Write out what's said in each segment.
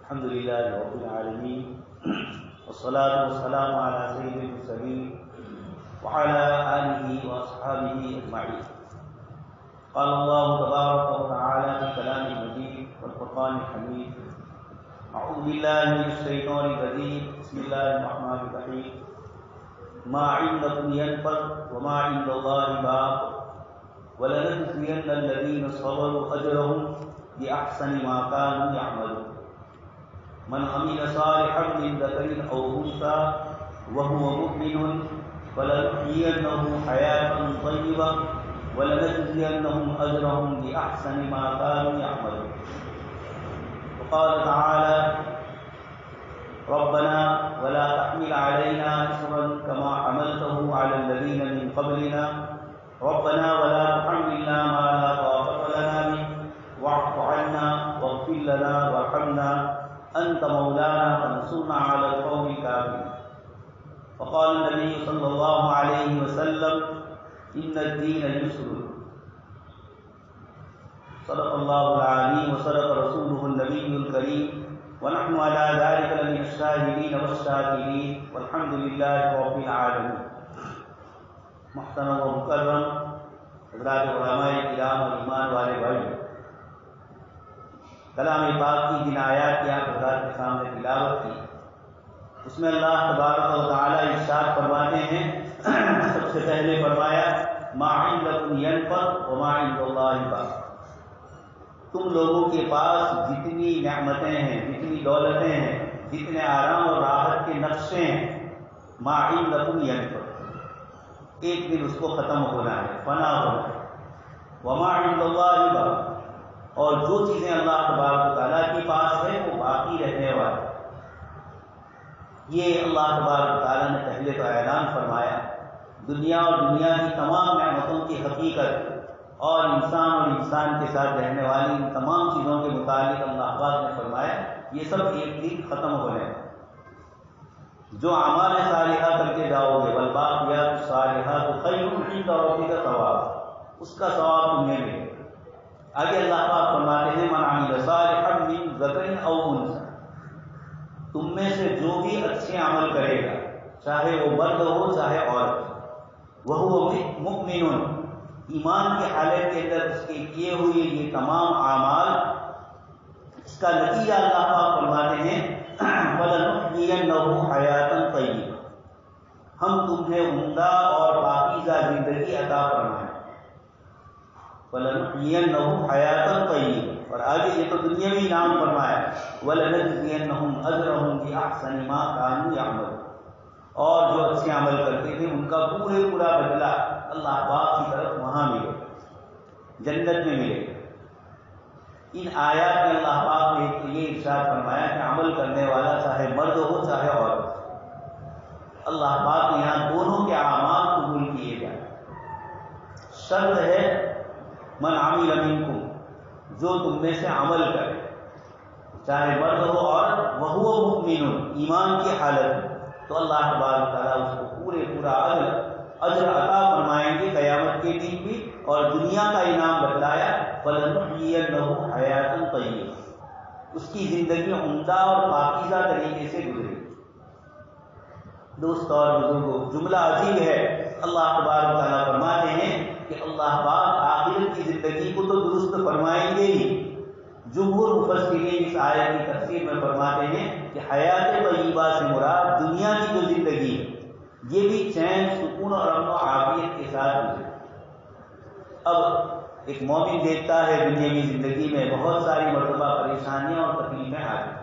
الحمد لله رب العالمين والصلاة والسلام على سيد المرسلين وعلى آله وأصحابه أجمعين. قال الله تبارك وتعالى في كلام المجيد والفرقان الحميد: أعوذ بالله من الشيطان الرجيم، بسم الله الرحمن الرحيم. ما عندكم ينفد وما عند الله باق ولنجزين الذين صبروا أجرهم بأحسن ما كانوا يعملون. من عمل صالحا من ذكر أو أنثى وهو مؤمن فلنحيينه حياة طيبة ولنجزينهم أجرهم بأحسن ما كانوا يعملون. وقال تعالى: ربنا ولا تحمل علينا إصرا كما حملته على الذين من قبلنا ربنا ولا تحملنا ما لا طاقة لنا به واعف عنا واغفر لنا وارحمنا أنت مولانا فانصرنا على القوم الكافرين. وقال النبي صلى الله عليه وسلم: إن الدين يسر. صدق الله العظيم وصدق رسوله النبي الكريم ونحن على ذلك لمن الشاهدين والشاكرين والحمد لله رب العالمين. محترم و مکرم حضرات علماء کرام اور ایمان والے بھائی، کلام پاک کی جن آیات کی آپ حضرات کے سامنے تلاوت کی، اس میں اللہ تبارک و تعالی ارشاد فرماتے ہیں، سب سے پہلے فرمایا: ما عندکم ينفد وما عند اللہ باق. تم لوگوں کے پاس جتنی نعمتیں ہیں، جتنی دولتیں ہیں، جتنے آرام اور راحت کے نقشے ہیں، ما عندکم ينفد، ایک دن اس کو ختم ہونا ہے، فنا ہونا ہے. وما عند اللہ باق، اور جو چیزیں اللہ تبارک و تعالیٰ کے پاس ہے وہ باقی رہنے والی. یہ اللہ تبارک و تعالیٰ نے پہلے تو اعلان فرمایا. دنیا اور دنیا کی تمام نعمتوں کی حقیقت اور انسان کے ساتھ رہنے والی ان تمام چیزوں کے متعلق اللہ پاک نے فرمایا یہ سب ایک دن ختم ہونے ہیں. جو اعمال صالحہ کر کے جاؤ گے، والباقیات الصالحات خیر عند ربک ثواب، اس کا ثواب تمہیں ملے. آگے اللہ پاک فرماتے ہیں: من عمل صالحا من ذکر او انثى، تم میں سے جو بھی اچھے عمل کرے گا، چاہے وہ مرد ہو چاہے عورت، وہو مؤمن، ایمان کی حالت کے اندر اس کے کیے ہوئے یہ تمام اعمال، اس کا نتیجہ اللہ پاک فرماتے ہیں: فَلَنُحْيِيَنَّهُ حَيَاةً طَيِّبَةً، ہم تمہیں عمدہ اور پاکیزہ زندگی عطا فرمائیں. فَلَنُحْيِيَنَّهُ حَيَاةً طَيِّبَةً، اور آگے یہ تو دنیاوی انعام فرمایا: وَلَنَجْزِيَنَّهُمْ أَجْرَهُمْ بِأَحْسَنِ مَا كَانُوا يَعْمَلُونَ، اور جو اچھے عمل کرتے تھے ان کا پورا بدلہ اللہ پاک کی طرف وہاں ملے، جنت میں ملے. ان آیات میں اللہ پاک نے یہ ارشاد فرمایا کہ عمل کرنے والا چاہے مرد ہو چاہے عورت، اللہ پاک نے یہاں دونوں کے اعمال قبول کیے جائیں. شرط ہے من عمل منکم، جو تم میں سے عمل کرے، چاہے مرد ہو عورت، وہو مؤمن، ایمان کی حالت میں، تو اللہ تبارک تعالیٰ اس کو پورا اجر عطا فرمائیں گے قیامت کے دن بھی، اور دنیا کا انعام بتلایا: فَلَنُحْيِيَنَّهُ حَيَاةً طَيِّبَةً، اس کی زندگی عمدہ اور پاکیزہ طریقے سے گزرے. دوست اور بزرگوں، جملہ عجیب ہے. اللہ تبارک تعالیٰ فرماتے ہیں کہ اللہ پاک آخرت کی زندگی کو تو درست فرمائیں گے ہی. جمہور مفسرین اس آیت کی تفسیر میں فرماتے ہیں کہ حیات طیبہ سے مراد دنیا کی جو زندگی ہے یہ بھی چین، سکون اور امن و عافیت کے ساتھ گزرے. اب ایک مومن دیکھتا ہے دنیاوی زندگی میں بہت ساری مرتبہ پریشانیاں اور تکلیفیں آتی ہیں،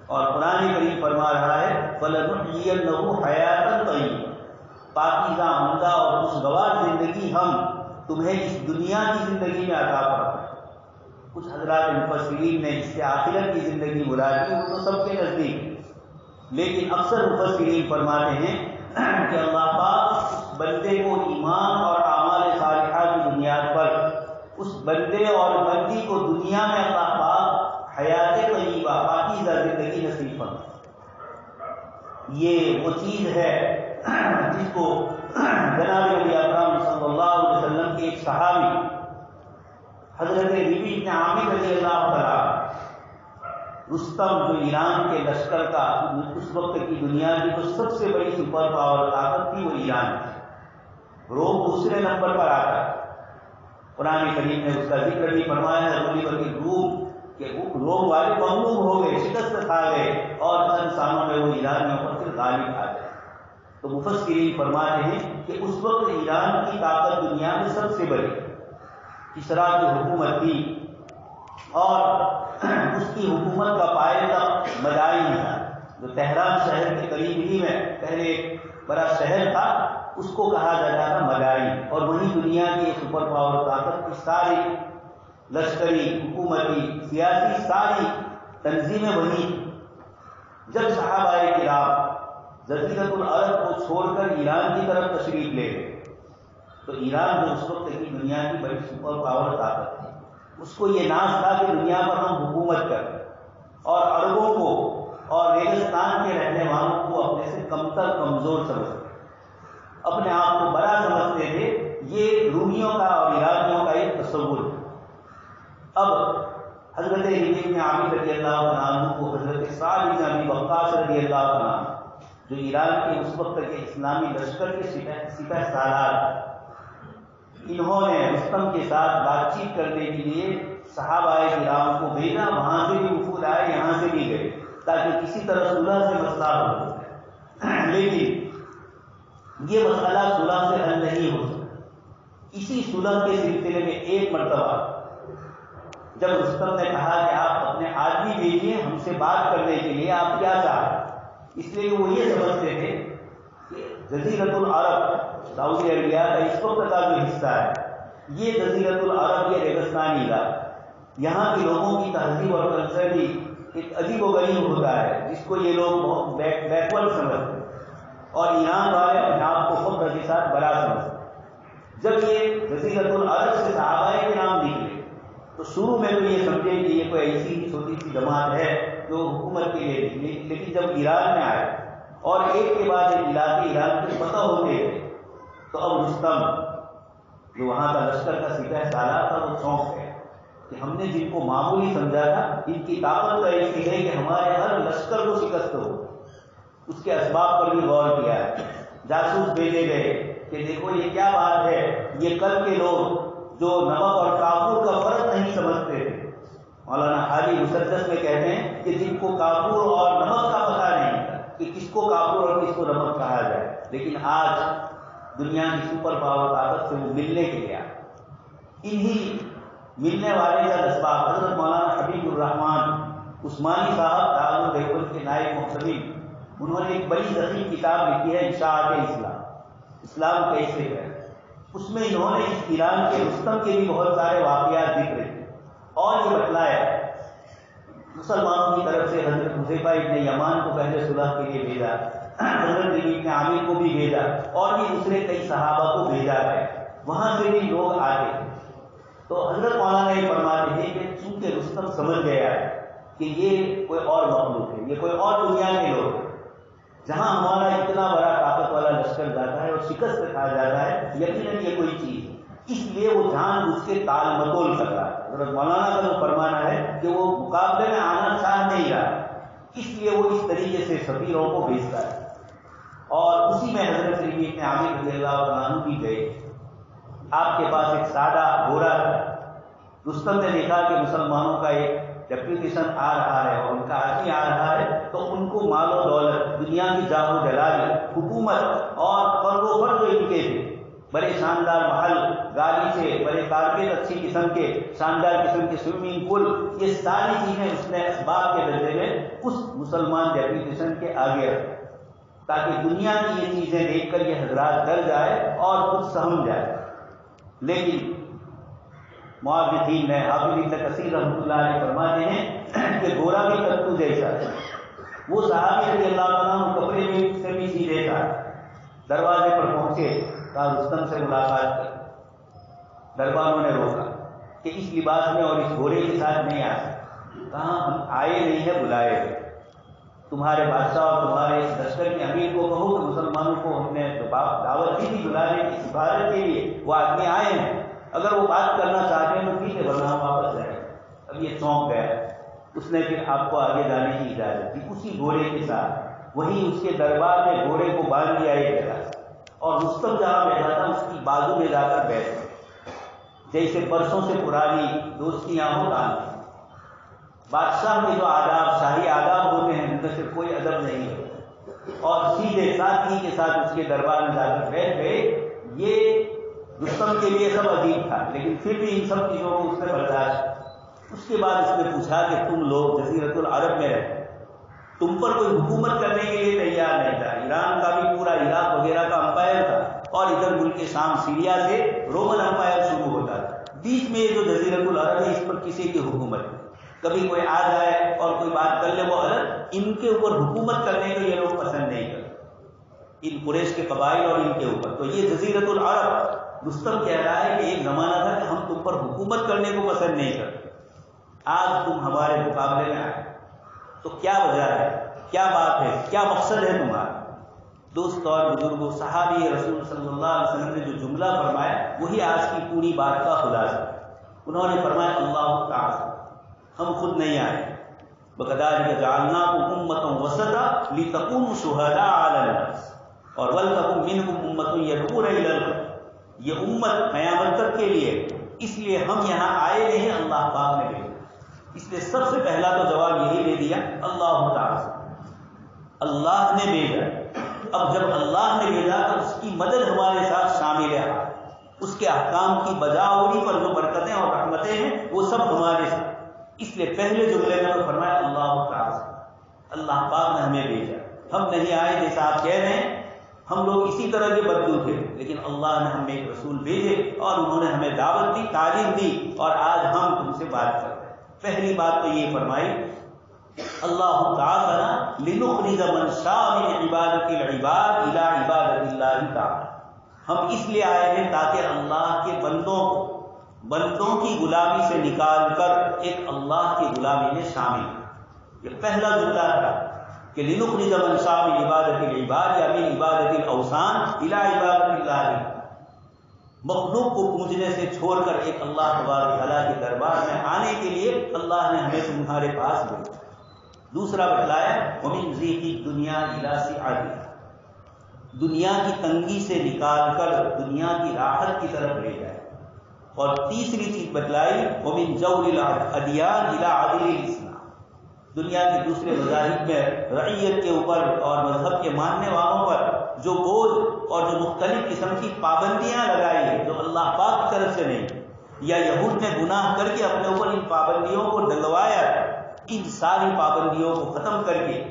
اور قرآن کریم فرما رہا ہے: فَلَنُحْيِيَنَّهُ حَيَاةً طَيِّبَةً، پاکیزہ، عمدہ اور خوشگوار زندگی ہم تمہیں اس دنیا کی زندگی میں عطا فرمائیں. کچھ حضرات مفسرین نے اس سے آخرت کی زندگی مراد کی، وہ تو سب کے نزدیک، لیکن اکثر مفسرین فرماتے ہیں کہ اللہ پاک اس بندے کو ایمان اور اعمال صالحہ کی بنیاد پر، اس بندے اور بندی کو دنیا میں اللہ پاک حیات طیبہ، پاکیزہ زندگی نصیب فرمائے. یہ وہ چیز ہے جس کو جناب نبی اکرم صلی اللہ علیہ وسلم کے ایک صحابی حضرت بی بی ابن عامر رضی اللہ تعالیٰ رستم جو ایران کے لشکر کا اس وقت کی دنیا کی جو سب سے بڑی سپر پاور طاقت تھی وہ ایران تھی، روم دوسرے نمبر پر آتا ہے۔ قرآن کریم نے اس کا ذکر بھی فرمایا ہے، روم کہ روم والے مغلوب ہو گئے، شکست کھا گئے اور چند سالوں میں وہ ایرانیوں پر پھر غالب آ گئے۔ تو مفسرین فرماتے ہیں کہ اس وقت ایران کی طاقت دنیا میں سب سے بڑی کسریٰ کی حکومت تھی، اور اس کی حکومت کا پائے مدائن تھا، جو تہران شہر کے قریب ہی میں پہلے ایک بڑا شہر تھا، اس کو کہا جاتا تھا مدائن، اور وہیں دنیا کی سپر پاور طاقت کی ساری لشکری، حکومتی، سیاسی ساری تنظیمیں وہیں۔ جب صحابہ کرام جزیرۃ العرب کو چھوڑ کر ایران کی طرف تشریف لے گئے، تو ایران جو اس وقت کی دنیا کی بڑی سپر پاور طاقت تھی، اس کو یہ ناز تھا کہ دنیا پر ہم حکومت کریں، اور عربوں کو اور ریگستان کے رہنے والوں کو اپنے سے کمتر، کمزور سمجھتے، اپنے آپ کو بڑا سمجھتے تھے۔ یہ رومیوں کا اور ایرانیوں کا ایک تصور ہے۔ اب حضرت ابن عامر رضی اللہ عنہ کو حضرت سعد بن ابی وقاص رضی اللہ عنہ، جو ایران کے اس وقت کے اسلامی لشکر کے سپہ سالار، انہوں نے رستم کے ساتھ بات چیت کرنے کے لیے صحابہ کرام کو بھیجا، وہاں سے بھی وفود آئے، یہاں سے بھی گئے، تاکہ کسی طرح صلح سے مسئلہ ہو۔ لیکن یہ مسئلہ صلح سے حل نہیں ہو سکتا۔ اسی صلح کے سلسلے میں ایک مرتبہ جب رستم نے کہا کہ آپ اپنے آدمی بھیجیے ہم سے بات کرنے کے لیے، آپ کیا چاہتے ہیں، اس لیے وہ یہ سمجھتے تھے کہ جزیرۃ العرب، سعودی عربیہ کا اس وقت کا جو حصہ ہے، یہ جزیرۃ العرب، یہ ریگستانی علاقہ، یہاں کے لوگوں کی تہذیب اور کلچر بھی ایک عجیب و غریب ہوتا ہے، جس کو یہ لوگ بہت بیکورڈ سمجھتے ہیں، اور ایران والے اپنے آپ کو فخر کے ساتھ بڑا سمجھتے ہیں۔ جب یہ جزیرۃ العرب سے صحابہ کے نام نکلے تو شروع میں تو یہ سمجھے کہ یہ کوئی ایسی چھوٹی سی جماعت ہے جو حکومت کے لیے نکلی، لیکن جب ایران میں آئے اور ایک کے بعد ایک علاقے ایران کے فتح ہوتے گئے، تو اب رستم جو وہاں کا لشکر کا سپہ سالار تھا وہ چونک گیا کہ ہم نے جن کو معمولی سمجھا تھا، ان کی طاقت تو ایسی ہے کہ ہمارے ہر لشکر کو شکست ہو۔ اس کے اسباب پر بھی غور کیا ہے، جاسوس بھیجے گئے کہ دیکھو یہ کیا بات ہے، یہ کل کے لوگ جو نمک اور کافور کا فرق نہیں سمجھتے تھے، مولانا حاجی مسدس میں کہتے ہیں کہ جن کو کافور اور نمک کا پتہ نہیں تھا کہ کس کو کافور اور کس کو نمک کہا جائے، لیکن آج دنیا کی سپر پاور طاقت سے وہ ملنے کے لیے انہی ملنے والے کا اسباب حضرت مولانا حبیب الرحمان عثمانی صاحب دارالعلوم دیوبند کے نائب محتمل، انہوں نے ایک بڑی ضخیم کتاب لکھی ہے اشاعت اسلام، اسلام کیسے ہے۔ اس میں انہوں نے اس ایران کے رستم کے بھی بہت سارے واقعات ذکر کیے، اور یہ بتلایا مسلمانوں کی طرف سے حضرت حذیفہ ابن یمان کو پہلے صلح کے لیے بھیجا، حضرت ابن عامر کو بھی بھیجا، اور بھی دوسرے کئی صحابہ کو بھیجا گیا، وہاں سے بھی لوگ آتے ہیں۔ تو حضرت مولانا یہ فرماتے ہیں کہ چونکہ رستم سمجھ گیا ہے کہ یہ کوئی اور مخلوق ہے، یہ کوئی اور دنیا کے لوگ ہیں، جہاں ہمارا اتنا بڑا طاقت والا لشکر جاتا ہے اور شکست کھا جاتا ہے، یقیناً یہ کوئی چیز ہے، اس لیے وہ جان بوجھ کے تال متول کر رہا ہے۔ حضرت مولانا کا جو فرمانا ہے کہ وہ مقابلے میں آنا چاہ نہیں رہا، اس لیے وہ اس طریقے سے سفیروں کو بھیجتا ہے، اور اسی میں حضرت ابن عامر رضی اللہ عنہ بھی گئے۔ آپ کے پاس ایک سادہ گھوڑا تھا، رستم نے دیکھا کہ مسلمانوں کا ایک ڈیپوٹیشن آ رہا ہے اور ان کا آدمی آ رہا ہے، تو ان کو مال و دولت، دنیا کی جاہ و جلال، حکومت اور فروغ جو ان کے تھے، بڑے شاندار محل، گاڑی سے بڑے کارپیٹ، اچھی قسم کے شاندار قسم کے سوئمنگ پول، یہ ساری چیزیں اس نے اسباب کے درجے میں اس مسلمان ڈیپوٹیشن کے آگے رکھا، تاکہ دنیا کی یہ چیزیں دیکھ کر یہ حضرات ڈر جائے اور کچھ سمجھ جائے۔ لیکن معاذین نے حافظ ابن کثیر رحمۃ اللہ علیہ فرماتے ہیں کہ گھوڑا بھی کتو جیسا ہے، وہ صحابی رضی اللہ عنہ کپڑے میں سے بھی سیدھے تھا، دروازے پر پہنچے، کہا رستم سے ملاقات کر، درباروں نے روکا کہ اس لباس میں اور اس گھوڑے کے ساتھ نہیں آ سکتے، کہا ہم آئے نہیں ہیں، بلائے گئے، تمہارے بادشاہ اور تمہارے اس لشکر کے امیر کو کہو کہ مسلمانوں کو ہم نے دعوت دی تھی بلانے کی سفارت کے لیے، وہ آدمی آئے ہیں، اگر وہ بات کرنا چاہتے ہیں تو ٹھیک ہے، ورنہ ہم واپس جائیں۔ اب یہ چونک گیا اس نے پھر آپ کو آگے جانے کی اجازت دی اسی گھوڑے کے ساتھ. وہیں اس کے دربار میں گھوڑے کو باندھ دیا ایک جگہ, اور رستم جہاں بیٹھا تھا اس کی بازو میں جا کر بیٹھ گئے, جیسے برسوں سے پرانی دوستیاں ہو کام. بادشاہ کے جو آداب, شاہی آداب ہوتے ہیں, ان میں سے کوئی ادب نہیں ہوتا, اور سیدھے ساتھی کے ساتھ اس کے دربار میں جا کر بیٹھ گئے. یہ رستم کے لیے سب عجیب تھا, لیکن پھر بھی ان سب چیزوں کو اس نے برداشت. اس کے بعد اس نے پوچھا کہ تم لوگ جزیرۃ العرب میں رہتے, تم پر کوئی حکومت کرنے کے لیے تیار نہیں تھا. ایران کا بھی پورا عراق وغیرہ کا امپائر تھا, اور ادھر ملک شام سیریا سے رومن امپائر شروع ہوتا تھا. بیچ میں یہ جو جزیرۃ العرب ہے, اس پر کسی کی حکومت نہیں. کبھی کوئی آ جائے اور کوئی بات کر لے وہ الگ, ان کے اوپر حکومت کرنے کو یہ لوگ پسند نہیں کرتے, ان قریش کے قبائل اور ان کے اوپر. تو یہ جزیرۃ العرب, رستم کہہ رہا ہے کہ ایک زمانہ تھا کہ ہم تم پر حکومت کرنے کو پسند نہیں کرتے, آج تم ہمارے مقابلے میں آئے, تو کیا وجہ ہے, کیا بات ہے, کیا مقصد ہے تمہارا؟ دوست اور بزرگوں, صحابی رسول صلی اللہ علیہ وسلم نے جو جملہ فرمایا وہی آج کی پوری بات کا خلاصہ. انہوں نے فرمایا اللہ تعالی, ہم خود نہیں آئے, وَكَذَلِكَ جَعَلْنَاكُمْ أُمَّةً وَسَطًا لِتَكُونُوا شُهَدَاءَ عَلَى النَّاسِ اور وَلْتَكُن مِّنْكُمْ أُمَّةٌ يَدْعُونَ إِلَى الْخَيْرِ. یہ امت قیامت تک کے لیے, اس لیے ہم یہاں آئے نہیں, اللہ پاک نے بھیجا. اس لیے سب سے پہلا تو جواب یہی دے دیا اللہ تعالی, اللہ نے بھیجا. اب جب اللہ نے بھیجا تو اس کی مدد ہمارے ساتھ شامل ہے, اس کے احکام کی بجاوری پر جو برکتیں اور رحمتیں ہیں وہ سب ہمارے ساتھ. اس لیے پہلے جملے میں تو فرمایا اللہ تعالی, اللہ پاک نے ہمیں بھیجا. ہم نہیں آئے جیسا آپ کہہ رہے ہیں, ہم لوگ اسی طرح کے بدو تھے, لیکن اللہ نے ہمیں ایک رسول بھیجے اور انہوں نے ہمیں دعوت دی, تعلیم دی, اور آج ہم تم سے بات کر رہے ہیں. پہلی بات تو یہ فرمائی اللہ تعالی لنخرج من شاء من عبادت العباد الى عبادت اللہ تعالی. ہم اس لیے آئے ہیں تاکہ اللہ کے بندوں کی غلامی سے نکال کر ایک اللہ کی غلامی میں شامل. یہ پہلا جملہ تھا کہ لنخرج من شاء من عبادت العباد یا من عبادت الاوثان الى عبادت اللہ. مخلوق کو پوجنے سے چھوڑ کر ایک اللہ تبارک تعالیٰ کے دربار میں آنے کے لیے اللہ نے ہمیں تمہارے پاس بھیجا. دوسرا بتلایا ومن ضیق الدنیا الی سعتها, دنیا کی تنگی سے نکال کر دنیا کی راحت کی طرف لے جائے. اور تیسری چیز بتلائی ومن جور الادیان الی عدل الاسلام, دنیا کے دوسرے مذاہب میں رعیت کے اوپر اور مذہب کے ماننے والوں پر جو بوجھ اور جو مختلف قسم کی پابندیاں لگائی ہیں جو اللہ پاک کی طرف سے نہیں, یا یہود نے گناہ کر کے اپنے اوپر ان پابندیوں کو ڈلوایا, ان ساری پابندیوں کو ختم کر کے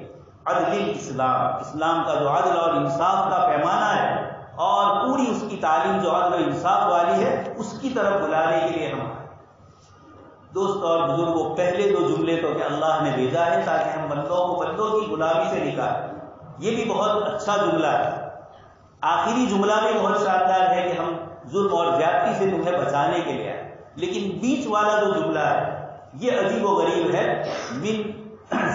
عدل اسلام, اسلام کا جو عدل اور انصاف کا پیمانہ ہے اور پوری اس کی تعلیم جو عدل و انصاف والی ہے اس کی طرف بلانے کے لیے ہم آئے. دوست اور بزرگوں, پہلے دو جملے تو کہ اللہ نے بھیجا ہے تاکہ ہم بندوں کو بندوں کی غلامی سے نکالیں, یہ بھی بہت اچھا جملہ ہے. آخری جملہ بھی بہت شاندار ہے کہ ہم ظلم اور زیادتی سے تمہیں بچانے کے لیے آئے. لیکن بیچ والا جو جملہ ہے یہ عجیب و غریب ہے.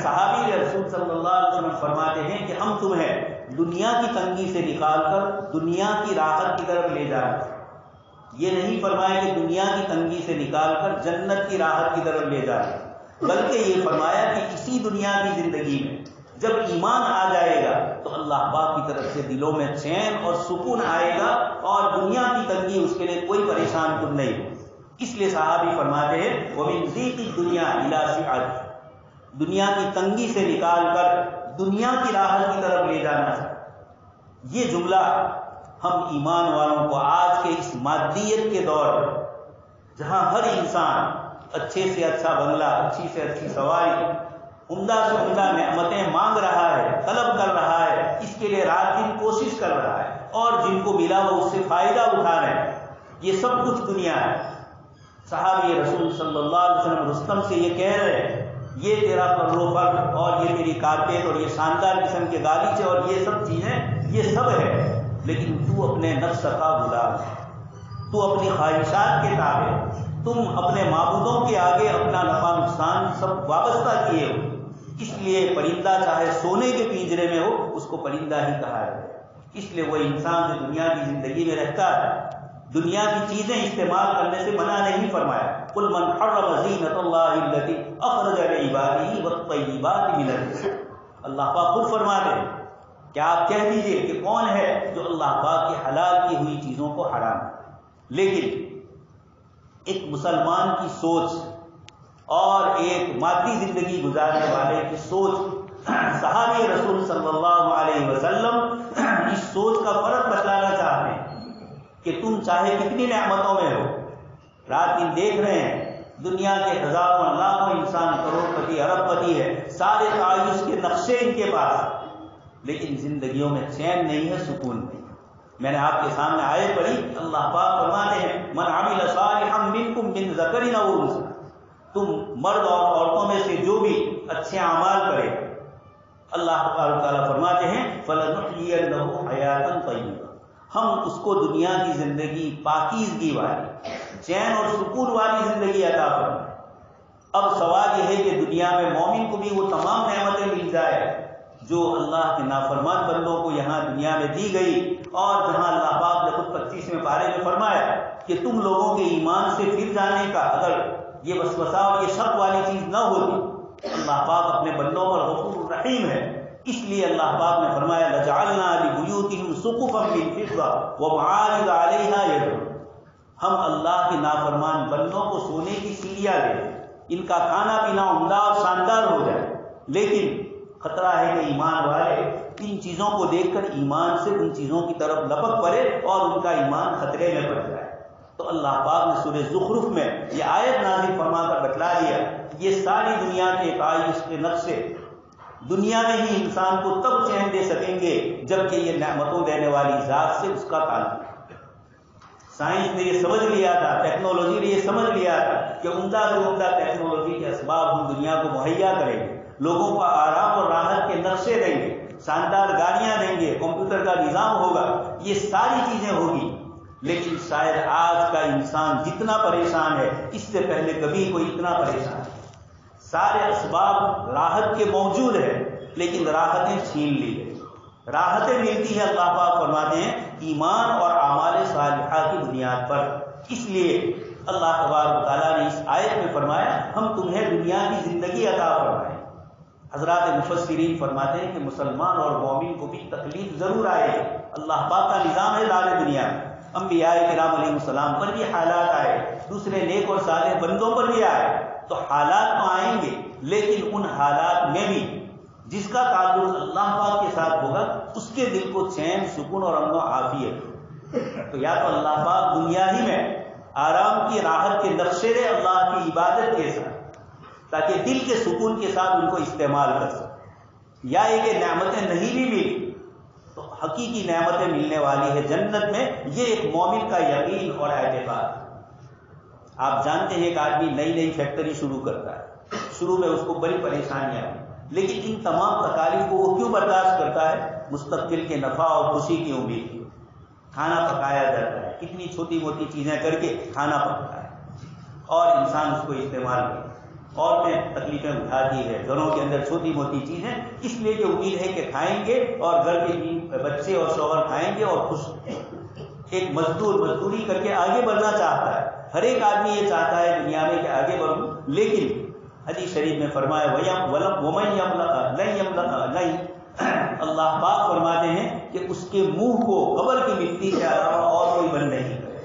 صحابی رسول صلی اللہ علیہ وسلم فرماتے ہیں کہ ہم تمہیں دنیا کی تنگی سے نکال کر دنیا کی راحت کی طرف لے جائیں. یہ نہیں فرمایا کہ دنیا کی تنگی سے نکال کر جنت کی راحت کی طرف لے جائیں, بلکہ یہ فرمایا کہ اسی دنیا کی زندگی میں جب ایمان آ جائے گا تو اللہ پاک کی طرف سے دلوں میں چین اور سکون آئے گا اور دنیا کی تنگی اس کے لیے کوئی پریشان کن نہیں ہو. اس لیے صحابی فرماتے ہیں وَمِن ضِيقِ الدُّنْيَا إِلَىٰ سِعَتِهَا, دنیا کی تنگی سے نکال کر دنیا کی راحت کی طرف لے جانا ہے. یہ جملہ ہم ایمان والوں کو آج کے اس مادیت کے دور میں جہاں ہر انسان اچھے سے اچھا بنگلہ, اچھی سے اچھی سواری, عمدہ سے عمدہ نعمتیں مانگ رہا ہے, طلب کر رہا ہے, اس کے لیے رات دن کوشش کر رہا ہے, اور جن کو ملا وہ اس سے فائدہ اٹھا رہے ہیں, یہ سب کچھ دنیا ہے. صحابی رسول صلی اللہ علیہ وسلم رستم سے یہ کہہ رہے ہیں یہ تیرا پرلوفر اور یہ میری کارپیٹ اور یہ شاندار قسم کے گالیچے اور یہ سب چیزیں یہ سب ہے, لیکن تو اپنے نفس کا غلام ہے, تو اپنی خواہشات کے تابع, تم اپنے معبودوں کے آگے اپنا نفع نقصان سب وابستہ کیے ہو. اس لیے پرندہ چاہے سونے کے پنجرے میں ہو اس کو پرندہ ہی کہا ہے. اس لیے وہ انسان جو دنیا کی زندگی میں رہتا ہے دنیا کی چیزیں استعمال کرنے سے منع نہیں فرمایا. قل من حرم زینت اللہ التی اخرج لعباده الطیبات من الرزق۔ اللہ پاک خود فرماتے ہیں کہ آپ کہہ دیجئے کہ کون ہے جو اللہ پاک کی حلال کی ہوئی چیزوں کو حرام ہے۔ لیکن ایک مسلمان کی سوچ اور ایک مادی زندگی گزارنے والے کی سوچ، صحابی رسول صلی اللہ علیہ وسلم اس سوچ کا فرق بتلانا چاہتے ہیں کہ تم چاہے کتنی نعمتوں میں ہو، رات دن دیکھ رہے ہیں دنیا کے ہزاروں لاکھوں انسان کروڑ پتی ارب پتی ہے، سارے تعیش کے نقشے ان کے پاس، لیکن زندگیوں میں چین نہیں ہے، سکون نہیں۔ میں نے آپ کے سامنے آیت پڑھی، اللہ پاک فرماتے ہیں من عمل صالحا منکم من ذکر او انثی، تم مرد اور عورتوں میں سے جو بھی اچھے اعمال کرے، اللہ تعالیٰ فرماتے ہیں فَلَنُحْيِيَنَّهُ حَيَاةً طَيِّبَةً، ہم اس کو دنیا کی زندگی پاکیزگی والی، چین اور سکون والی زندگی عطا فرمائے۔ اب سوال یہ ہے کہ دنیا میں مومن کو بھی وہ تمام نعمتیں مل جائے جو اللہ کے نافرمان بندوں کو یہاں دنیا میں دی گئی، اور جہاں اللہ پاک نے خود 25ویں پارے میں فرمایا کہ تم لوگوں کے ایمان سے پھر جانے کا اگر یہ وسوسہ اور یہ شک والی چیز نہ ہوتی، اللہ پاک اپنے بندوں پر غفور رحیم ہے، اس لیے اللہ پاک نے فرمایا لَجَعَلْنَا لِبُيُوتِهِمْ سُقُفًا مِّن فِضَّةٍ وَمَعَارِجَ عَلَيْهَا يَظْهَرُونَ، ہم اللہ کے نافرمان بندوں کو سونے کی سیڑھیاں دیں، ان کا کھانا پینا عمدہ اور شاندار ہو جائے، لیکن خطرہ ہے کہ ایمان والے ان چیزوں کو دیکھ کر ایمان سے ان چیزوں کی طرف لپک پڑے اور ان کا ایمان خطرے میں پڑ جائے۔ تو اللہ پاک نے سورہ زخرف میں یہ آیت نازل فرما کر بتلا دیا، یہ ساری دنیا کے تعیش کے نقشے دنیا میں ہی انسان کو تب چین دے سکیں گے جبکہ یہ نعمتوں دینے والی ذات سے اس کا تعلق ہے۔ سائنس نے یہ سمجھ لیا تھا، ٹیکنالوجی نے یہ سمجھ لیا تھا کہ عمدہ سے عمدہ ٹیکنالوجی کے اسباب ہم دنیا کو مہیا کریں گے، لوگوں کو آرام اور راحت کے نقشے دیں گے، شاندار گاڑیاں دیں گے، کمپیوٹر کا نظام ہوگا، یہ ساری چیزیں ہوگی، لیکن شاید آج کا انسان جتنا پریشان ہے اس سے پہلے کبھی کوئی اتنا پریشان ہے۔ سارے اسباب راحت کے موجود ہیں لیکن راحتیں چھین لی گئی۔ راحتیں ملتی ہیں اللہ پاک فرماتے ہیں ایمان اور اعمال صالحہ کی بنیاد پر، اس لیے اللہ تبارک و تعالیٰ نے اس آیت میں فرمایا ہم تمہیں دنیا کی زندگی عطا فرمائیں۔ حضرات مفسرین فرماتے ہیں کہ مسلمان اور مومن کو بھی تکلیف ضرور آئے، اللہ پاک کا نظام ہے دار دنیا، انبیاء کرام علیہ السلام پر بھی حالات آئے، دوسرے نیک اور صالح بندوں پر بھی آئے، تو حالات تو آئیں گے، لیکن ان حالات میں بھی جس کا تعلق اللہ پاک کے ساتھ ہوگا اس کے دل کو چین، سکون اور امن و عافیت۔ تو یا تو اللہ پاک دنیا ہی میں آرام کی راحت کے نقشے دے اللہ کی عبادت کے ساتھ تاکہ دل کے سکون کے ساتھ ان کو استعمال کر سکے، یا یہ کہ نعمتیں نہیں بھی ملی تو حقیقی نعمتیں ملنے والی ہے جنت میں، یہ ایک مومن کا یقین اور اعتقاد۔ آپ جانتے ہیں ایک آدمی نئی فیکٹری شروع کرتا ہے، شروع میں اس کو بڑی پریشانیاں ہیں، لیکن ان تمام تکالیف کو وہ کیوں برداشت کرتا ہے؟ مستقبل کے نفع اور خوشی کی امید۔ کھانا پکایا جاتا ہے، کتنی چھوٹی موٹی چیزیں کر کے کھانا پکتا ہے اور انسان اس کو استعمال کرتا ہے۔ عورتیں تکلیفیں اٹھاتی ہے، گھروں کے اندر چھوٹی موٹی چیزیں، اس لیے کہ امید ہے کہ کھائیں گے اور گھر کے بچے اور شوہر کھائیں گے اور خوش ہوں گے۔ ایک مزدور مزدوری کر کے آگے بڑھنا چاہتا ہے، ہر ایک آدمی یہ چاہتا ہے دنیا میں کہ آگے بڑھوں، لیکن حدیث شریف میں فرمایا نہیں، اللہ پاک فرماتے ہیں کہ اس کے منہ کو قبر کی مٹی کے علاوہ اور کوئی بند نہیں کرے،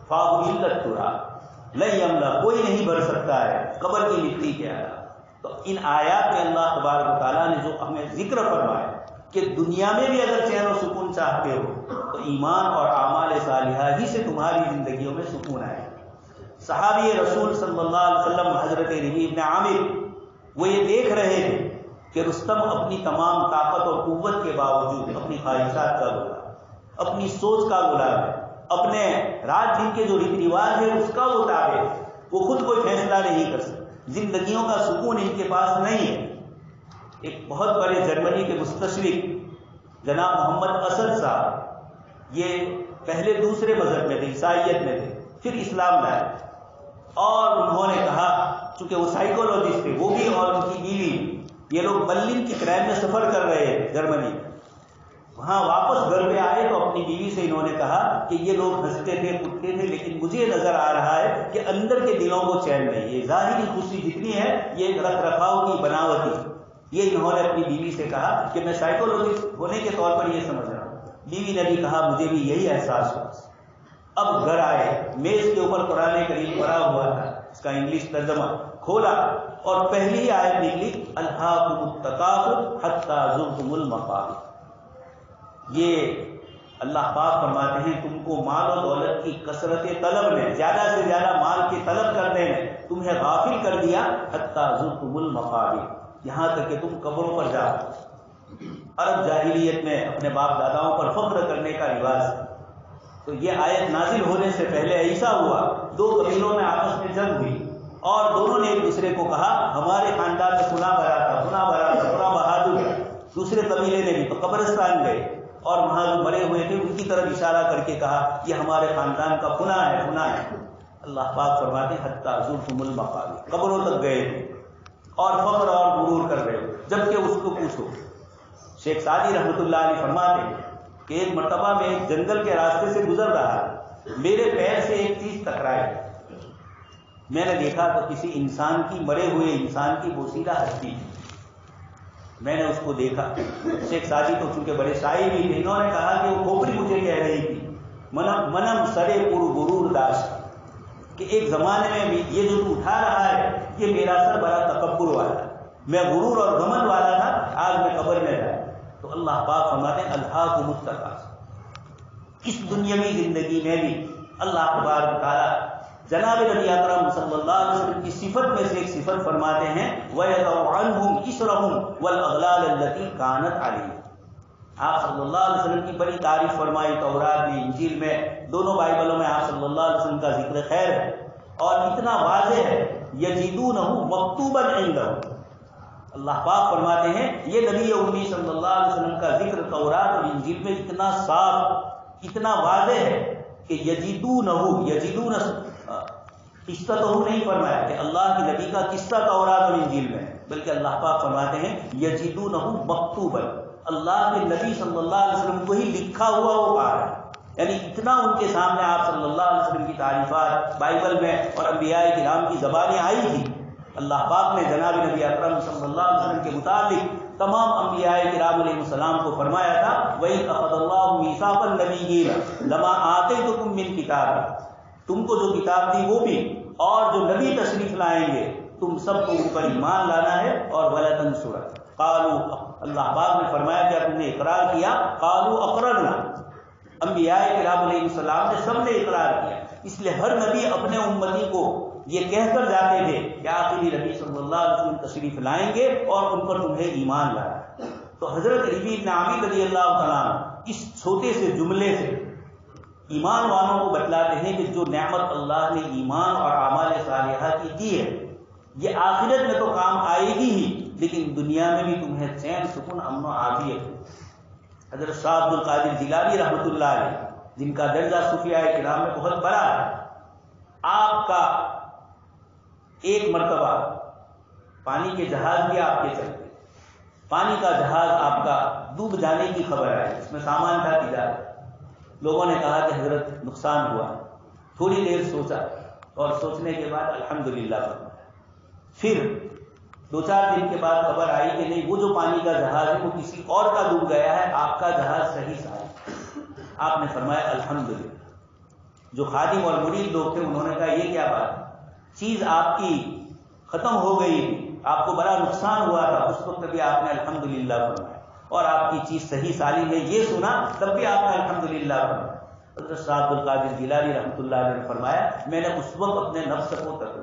فاغلت تراب لن یملا، کوئی نہیں بھر سکتا ہے قبر کی مٹی کے علاوہ۔ تو ان آیات میں اللہ تبارک و تعالیٰ نے جو ہمیں ذکر فرمایا کہ دنیا میں بھی اگر چین و سکون چاہتے ہو تو ایمان اور اعمال صالحہ ہی سے تمہاری زندگیوں میں سکون آئے۔ صحابی رسول صلی اللہ علیہ وسلم حضرت ربیع بن عامر وہ یہ دیکھ رہے تھے کہ رستم اپنی تمام طاقت اور قوت کے باوجود اپنی خواہشات کا غلام، اپنی سوچ کا غلام ہے، اپنے رات دن کے جو ریت رواج ہے اس کا وہ تابع ہے، وہ خود کوئی فیصلہ نہیں کر سکتے، زندگیوں کا سکون ان کے پاس نہیں ہے۔ ایک بہت بڑے جرمنی کے مستشرق جناب محمد اسد صاحب، یہ پہلے دوسرے مذہب میں تھے، عیسائیت میں تھے، پھر اسلام لائے، اور انہوں نے کہا چونکہ وہ سائیکولوجسٹ تھے، وہ بھی اور ان کی بیوی، یہ لوگ برلن کی ٹرین میں سفر کر رہے ہیں جرمنی میں، وہاں واپس گھر پہ آئے تو اپنی بیوی سے انہوں نے کہا کہ یہ لوگ ہنستے تھے کودتے تھے لیکن مجھے نظر آ رہا ہے کہ اندر کے دلوں کو چین نہیں، یہ ظاہری خوشی جتنی ہے یہ ایک رکھ رکھاؤ کی بناوٹی، یہ انہوں نے اپنی بیوی سے کہا کہ میں سائیکولوجسٹ ہونے کے طور پر یہ سمجھ رہا ہوں. بیوی نے بھی کہا مجھے بھی یہی احساس ہوا. اب گھر آئے, میز کے اوپر قرآن کریم پڑا ہوا تھا, اس کا انگلش ترجمہ کھولا اور پہلی آیت نکلی الہاکم التکاثر حتی زرتم المقابر. یہ اللہ پاک فرماتے ہیں تم کو مال و دولت کی کثرت طلب نے, زیادہ سے زیادہ مال کی طلب کرنے نے تمہیں غافل کر دیا حتی زرتم المقابر, یہاں تک کہ تم قبروں پر جاؤ. عرب جاہلیت میں اپنے باپ داداؤں پر فخر کرنے کا رواج ہے. تو یہ آیت نازل ہونے سے پہلے ایسا ہوا, دو قبیلوں میں آپس میں جنگ ہوئی اور دونوں نے ایک دوسرے کو کہا ہمارے خاندان میں فلاں بڑا تھا, فلاں بڑا تھا, فلاں بہادر. دوسرے قبیلے نے بھی تو قبرستان گئے اور وہاں جو مرے ہوئے تھے ان کی طرف اشارہ کر کے کہا یہ ہمارے خاندان کا فلاں ہے, فلاں ہے. اللہ پاک فرماتے ہیں حتی زرتم المقابر, قبروں تک گئے اور فخر اور غرور کر رہے ہو. جبکہ اس کو پوچھو, شیخ سعدی رحمۃ اللہ علیہ فرماتے ہیں کہ ایک مرتبہ میں ایک جنگل کے راستے سے گزر رہا, میرے پیر سے ایک چیز ٹکرائی. میں نے دیکھا تو کسی انسان کی, مرے ہوئے انسان کی بوسیدہ ہستی. میں نے اس کو دیکھا. شیخ سعدی تو چونکہ بڑے شاعر بھی تھے, انہوں نے کہا کہ وہ کھوپڑی مجھے کہہ رہی تھی منم سرے پر غرور داشت, کہ ایک زمانے میں بھی یہ جو تو اٹھا رہا ہے یہ میرا سر بڑا تکبر والا, میں غرور اور گھمنڈ والا تھا, آج میں قبر میں گیا. تو اللہ پاک فرماتے ہیں الہاکم التکاثر. اس دنیاوی زندگی میں بھی اللہ تبارک و تعالی جناب نبی اکرم صلی اللہ علیہ وسلم کی صفت میں سے ایک صفت فرماتے ہیں وَيَضَعُ عَنْهُمْ إِصْرَهُمْ وَالْأَغْلَالَ الَّتِي كَانَتْ عَلَيْهِمْ. آپ صلی اللہ علیہ وسلم کی بڑی تعریف فرمائی, تورات میں, انجیل میں, دونوں بائبلوں میں آپ صلی اللہ علیہ وسلم کا ذکر خیر ہے اور اتنا واضح ہے يَجِدُونَهُ مَكْتُوبًا عِندَهُمْ. اللہ پاک فرماتے ہیں یہ نبی امی صلی اللہ علیہ وسلم کا ذکر تورات اور انجیل میں اتنا صاف, اتنا واضح ہے کہ یجدون قصہ نہیں فرمایا کہ اللہ کے نبی کا قصہ تورات اور انجیل میں, بلکہ اللہ پاک فرماتے ہیں یجدونہ مکتوبا, اللہ کے نبی صلی اللہ علیہ وسلم کو ہی لکھا ہوا وہ پا رہا ہے. یعنی اتنا ان کے سامنے آپ صلی اللہ علیہ وسلم کی تعریفات بائبل میں اور انبیاء کرام کی زبانیں آئی تھی. اللہ پاک نے جناب نبی اکرم صلی اللہ علیہ وسلم کے متعلق تمام انبیاء کرام علیہ السلام کو فرمایا تھا وَإِذْ أَخَذَ اللَّهُ مِيثَاقَ النَّبِيِّينَ لَمَا آتَيْتُكُم مِّن کتاب, تم کو جو کتاب دی وہ بھی, اور جو نبی تشریف لائیں گے تم سب کو ان پر ایمان لانا ہے. اور وَلَا تَنْصُرَنَّ قَالُوا, اللہ پاک نے فرمایا کہ تم نے اقرار کیا, قَالُوا أَقْرَرْنَا, انبیاء کرام علیہ السلام نے سب نے اقرار کیا. اس لیے ہر نبی اپنے امتی کو یہ کہہ کر جاتے تھے کہ آخری نبی صلی اللہ علیہ وسلم تشریف لائیں گے اور ان پر تمہیں ایمان لانا. تو حضرت ربیع بن عامر رضی اللہ تعالیٰ اس چھوٹے سے جملے سے ایمان والوں کو بتلاتے ہیں کہ جو نعمت اللہ نے ایمان اور اعمال صالحہ کی دی ہے یہ آخرت میں تو کام آئے گی ہی, لیکن دنیا میں بھی تمہیں چین, سکون, امن و عافیت. حضرت شاہ عبد القادر جیلانی رحمۃ اللہ علیہ, جن کا درجہ صوفیاء کرام میں بہت بڑا ہے, آپ کا ایک مرتبہ پانی کے جہاز بھی آپ کے چلتے, پانی کا جہاز آپ کا ڈوب جانے کی خبر آئی, اس میں سامان تھا تجارت. لوگوں نے کہا کہ حضرت نقصان ہوا. تھوڑی دیر سوچا اور سوچنے کے بعد الحمدللہ فرمایا. پھر 2-4 دن کے بعد خبر آئی کہ نہیں, وہ جو پانی کا جہاز ہے وہ کسی اور کا ڈوب گیا ہے, آپ کا جہاز صحیح سالم. آپ نے فرمایا الحمدللہ. جو خادم اور مرید لوگ تھے انہوں نے کہا یہ کیا بات, چیز آپ کی ختم ہو گئی, آپ کو بڑا نقصان ہوا تھا, اس وقت بھی آپ نے الحمدللہ فرمایا, اور آپ کی چیز صحیح سالم ہے یہ سنا تب بھی آپ نے الحمدللہ فرمایا. حضرت شاہ عبد القادر جیلانی رحمۃ اللہ علیہ نے فرمایا میں نے اس وقت اپنے نفس کو تکڑا,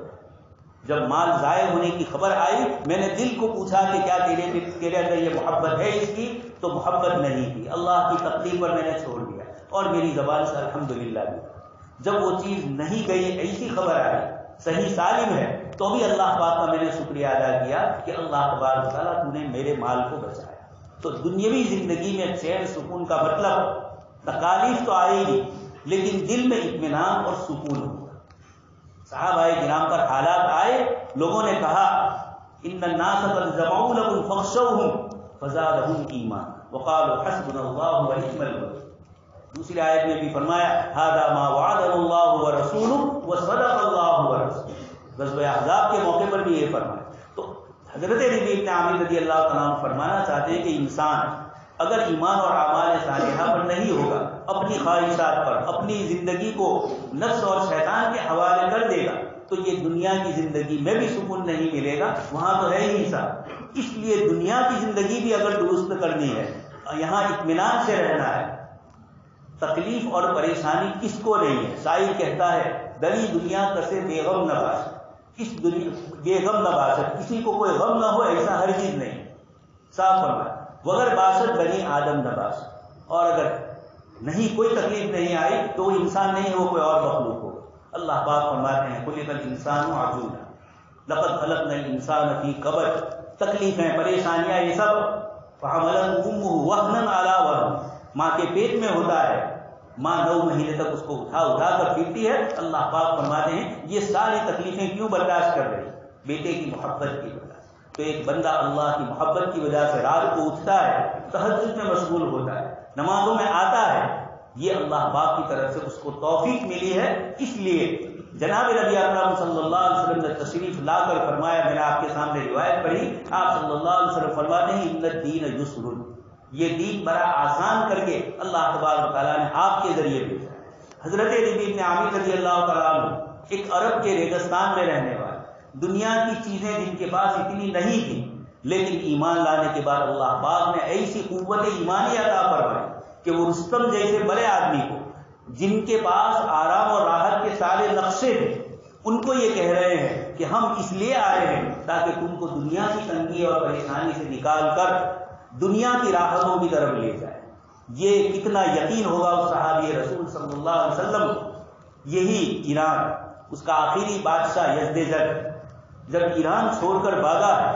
جب مال ضائع ہونے کی خبر آئی میں نے دل کو پوچھا کہ کیا تیرے اندر یہ محبت ہے اس کی, تو محبت نہیں تھی. اللہ کی تقدیر پر میں نے چھوڑ دیا اور میری زبان سے الحمدللہ بھی. جب وہ چیز نہیں گئی, ایسی خبر آئی صحیح سالم ہے, تو بھی اللہ پاک کا میں نے شکریہ ادا کیا کہ اللہ تبارک تعالیٰ تو نے میرے مال کو بچایا. تو دنیاوی زندگی میں چین سکون کا مطلب تکالیف تو آئے گی لیکن دل میں اطمینان اور سکون ہوگا. صحابہ کرام پر حالات آئے, لوگوں نے کہا ان الناس قد جمعوا لكم فاخشوهم فزادهم ایمانا وقالوا حسبنا الله ونعم الوکیل. دوسری آیت میں بھی فرمایا هذا ما وعدنا الله ورسوله وصدق الله ورسوله. غزوہ احزاب کے موقع پر بھی یہ فرمایا. تو حضرت ربیع بن عامر رضی اللہ تعالیٰ عنہ فرمانا چاہتے ہیں کہ انسان اگر ایمان اور اعمال صالحہ پر نہیں ہوگا، اپنی خواہشات پر، اپنی زندگی کو نفس اور شیطان کے حوالے کر دے گا، تو یہ دنیا کی زندگی میں بھی سکون نہیں ملے گا، وہاں تو ہے ہی حساب۔ اس لیے دنیا کی زندگی بھی اگر درست کرنی ہے، یہاں اطمینان سے رہنا ہے، تکلیف اور پریشانی کس کو نہیں ہے؟ شاعر کہتا ہے دلی دنیا کسے بے غم نہ باشد، اس دنیا بے غم نہ باشد، کسی کو کوئی غم نہ ہو ایسا ہر چیز نہیں، صاف فرمایا وگر باشد بنی آدم نہ باشد، اور اگر نہیں کوئی تکلیف نہیں آئی تو وہ انسان نہیں ہو، کوئی اور مخلوق ہو۔ اللہ پاک فرماتے ہیں خلق الانسان عجولا لقد خلقنا الانسان فی کبد، تکلیفیں پریشانیاں یہ سب فحملته امه وهنا علی وهن، ماں کے پیٹ میں ہوتا ہے، ماں 9 مہینے تک اس کو اٹھا کر پھرتی ہے۔ اللہ پاک فرماتے ہیں یہ ساری تکلیفیں کیوں برداشت کر رہی؟ بیٹے کی محبت کی وجہ سے۔ تو ایک بندہ اللہ کی محبت کی وجہ سے رات کو اٹھتا ہے، تہجد میں مشغول ہوتا ہے، نمازوں میں آتا ہے، یہ اللہ پاک کی طرف سے اس کو توفیق ملی ہے۔ اس لیے جناب نبی اکرم صلی اللہ علیہ وسلم نے تشریف لا کر فرمایا، میں نے آپ کے سامنے روایت پڑھی، آپ صلی اللہ علیہ وسلم فرماتے ہیں ان الدین یسر، یہ دین بڑا آسان کر کے اللہ تبارک و تعالیٰ نے آپ کے ذریعے بھیجا۔ حضرت ربیع بن عامر رضی اللہ تعالیٰ عنہ ایک عرب کے ریگستان میں رہنے والے، دنیا کی چیزیں جن کے پاس اتنی نہیں تھی، لیکن ایمان لانے کے بعد اللہ پاک نے ایسی قوت ایمانی عطا فرمائی کہ وہ رستم جیسے بڑے آدمی کو، جن کے پاس آرام اور راحت کے سارے نقشے تھے، ان کو یہ کہہ رہے ہیں کہ ہم اس لیے آئے ہیں تاکہ تم کو دنیا کی تنگی اور پریشانی سے نکال کر دنیا کی راحتوں کی طرف لے جائے۔ یہ کتنا یقین ہوگا اس صحابی رسول صلی اللہ علیہ وسلم۔ یہی ایران، اس کا آخری بادشاہ یزدجرد جب ایران چھوڑ کر بھاگا ہے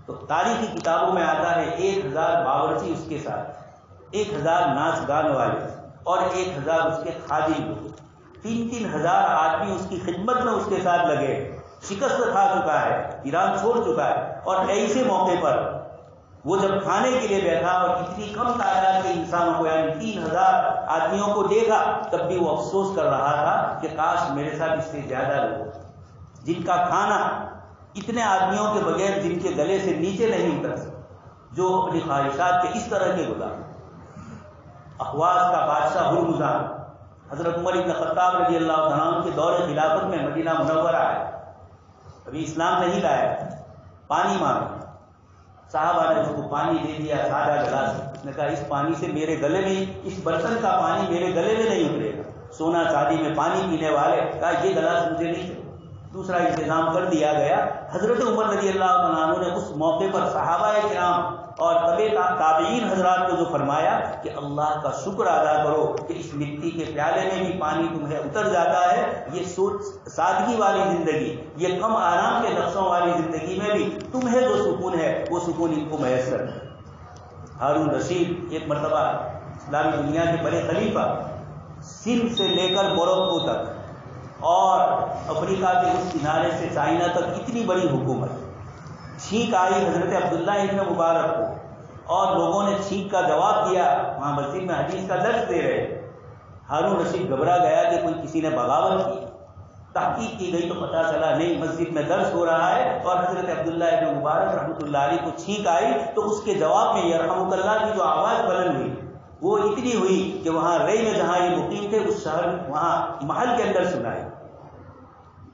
تو تاریخی کتابوں میں آتا ہے 1000 باورچی اس کے ساتھ، 1000 ناچ گان والے اور 1000 اس کے خادم لوگ، 3-3 ہزار آدمی اس کی خدمت میں اس کے ساتھ لگے، شکست کھا چکا ہے، ایران چھوڑ چکا ہے، اور ایسے موقع پر وہ جب کھانے کے لیے بیٹھا اور اتنی کم تعداد کے انسانوں کو یعنی 3000 آدمیوں کو دیکھا، تب بھی وہ افسوس کر رہا تھا کہ کاش میرے ساتھ اس سے زیادہ لوگ، جن کا کھانا اتنے آدمیوں کے بغیر جن کے گلے سے نیچے نہیں اتر سکتے، جو اپنی خواہشات کے اس طرح کے غلام۔ احواز کا بادشاہ ہرمزان حضرت عمر بن خطاب رضی اللہ عنہ کے دور خلافت میں مدینہ منورہ آئے، ابھی اسلام نہیں لایا، پانی مانگا، صحابہ نے اس کو پانی دے دیا، سادہ گلاس، اس نے کہا اس پانی سے میرے گلے میں، اس برتن کا پانی میرے گلے میں نہیں اترے گا، سونا چاندی میں پانی پینے والے، کہا یہ گلاس مجھے نہیں چاہیے، دوسرا انتظام کر دیا گیا۔ حضرت عمر رضی اللہ عنہ نے اس موقع پر صحابہ کرام اور تابعین حضرات کو جو فرمایا کہ اللہ کا شکر ادا کرو کہ اس مٹی کے پیالے میں بھی پانی تمہیں اتر جاتا ہے، یہ سادگی والی زندگی، یہ کم آرام کے نقشوں والی زندگی میں بھی تمہیں جو سکون ہے وہ سکون ان کو میسر ہے۔ ہارون رشید ایک مرتبہ اسلامی دنیا کے بڑے خلیفہ، سندھ سے لے کر موروکو تک اور افریقہ کے اس کنارے سے چائنا تک اتنی بڑی حکومت، چھینک آئی حضرت عبداللہ ابن مبارک کو اور لوگوں نے چھینک کا جواب دیا، وہاں مسجد میں حدیث کا درس دے رہے، ہارون رشید گھبرا گیا کہ کوئی کسی نے بغاوت کی، تحقیق کی گئی تو پتہ چلا نہیں، مسجد میں درس ہو رہا ہے اور حضرت عبداللہ ابن مبارک رحمۃ اللہ علیہ کو چھینک آئی تو اس کے جواب میں یرحمک اللہ کی جو آواز بلند ہوئی وہ اتنی ہوئی کہ وہاں رئی میں جہاں یہ مقیم تھے اس شہر وہاں محل کے اندر سنائی۔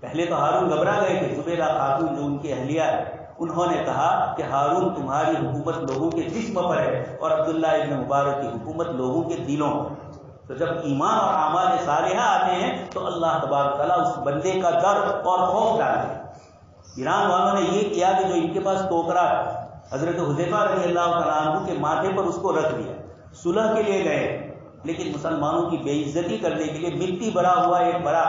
پہلے تو ہارون گھبرا گئے تھے، زبیدہ خاتون جو ان کی اہلیہ ہے انہوں نے کہا کہ ہارون تمہاری حکومت لوگوں کے جسم پر ہے اور عبداللہ ابن مبارک کی حکومت لوگوں کے دلوں پر۔ تو جب ایمان اور اعمال صالحہ آتے ہیں تو اللہ تبارک تعالیٰ اس بندے کا ڈر اور خوف ڈالتے ہیں۔ ایران والوں نے یہ کیا کہ جو ان کے پاس ٹوکرا حضرت حذیفہ رضی اللہ تعالیٰ عنہ کے ماتھے پر اس کو رکھ دیا، صلح کے لیے گئے لیکن مسلمانوں کی بے عزتی کرنے کے لیے مٹی بھرا ہوا ایک بڑا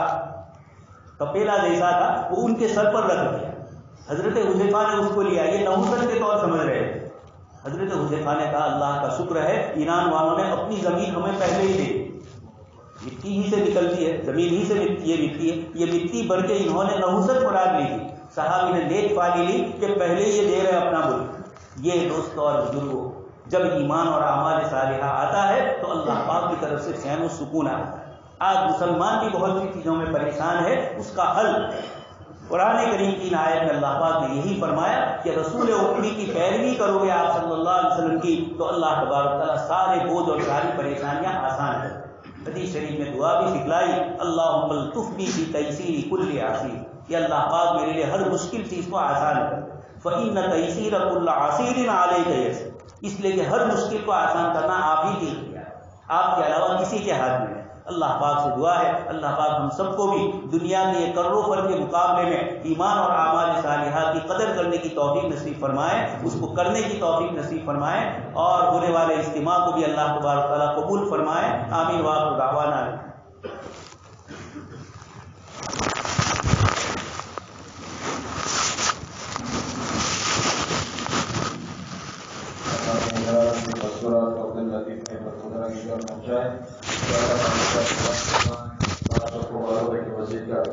کپیلا جیسا تھا وہ ان کے سر پر رکھ دیا، حضرت حذیفہ نے اس کو لیا، یہ نحوست کے طور سمجھ رہے تھے۔ حضرت حذیفہ نے کہا اللہ کا شکر ہے ایران والوں نے اپنی زمین ہمیں پہلے ہی دے، مٹی ہی سے نکلتی ہے، زمین ہی سے یہ مٹی ہے، یہ مٹی بھر کے انہوں نے نحوست مراد لی تھی، صحابی نے نیک پالی لی کہ پہلے یہ دے رہے اپنا ملک۔ یہ دوستوں اور بزرگوں، جب ایمان اور اعمال صالحہ آتا ہے تو اللہ پاک کی طرف سے چین و سکون آتا ہے۔ آج مسلمان بھی بہت سی چیزوں میں پریشان ہے، اس کا حل قرآن کریم کی آیت میں اللہ پاک نے یہی فرمایا کہ رسول امی کی پیروی کرو گے آپ صلی اللہ علیہ وسلم کی تو اللہ تبارک تعالیٰ سارے بوجھ اور ساری پریشانیاں آسان کر دیں۔ حدیث شریف میں دعا بھی سکھلائی، اللہم الطفنی فی تیسیر کل عسیر، کہ اللہ پاک میرے لیے ہر مشکل چیز کو آسان کر دے۔ فإن تیسیر کل عسیر علیک یسیر، اس لیے کہ ہر مشکل کو آسان کرنا آپ ہی کی اختیار ہے، آپ کے علاوہ کسی کے ہاتھ میں ہے۔ اللہ پاک سے دعا ہے اللہ پاک ہم سب کو بھی دنیا کے یہ کرو فرد کے مقابلے میں ایمان اور اعمال صالحہ کی قدر کرنے کی توفیق نصیب فرمائے، اس کو کرنے کی توفیق نصیب فرمائے، اور ہونے والے اجتماع کو بھی اللہ تبارک تعالیٰ قبول فرمائے۔ آمین وآخر دعوانا۔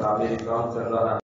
تعمیر کام چل رہا ہے۔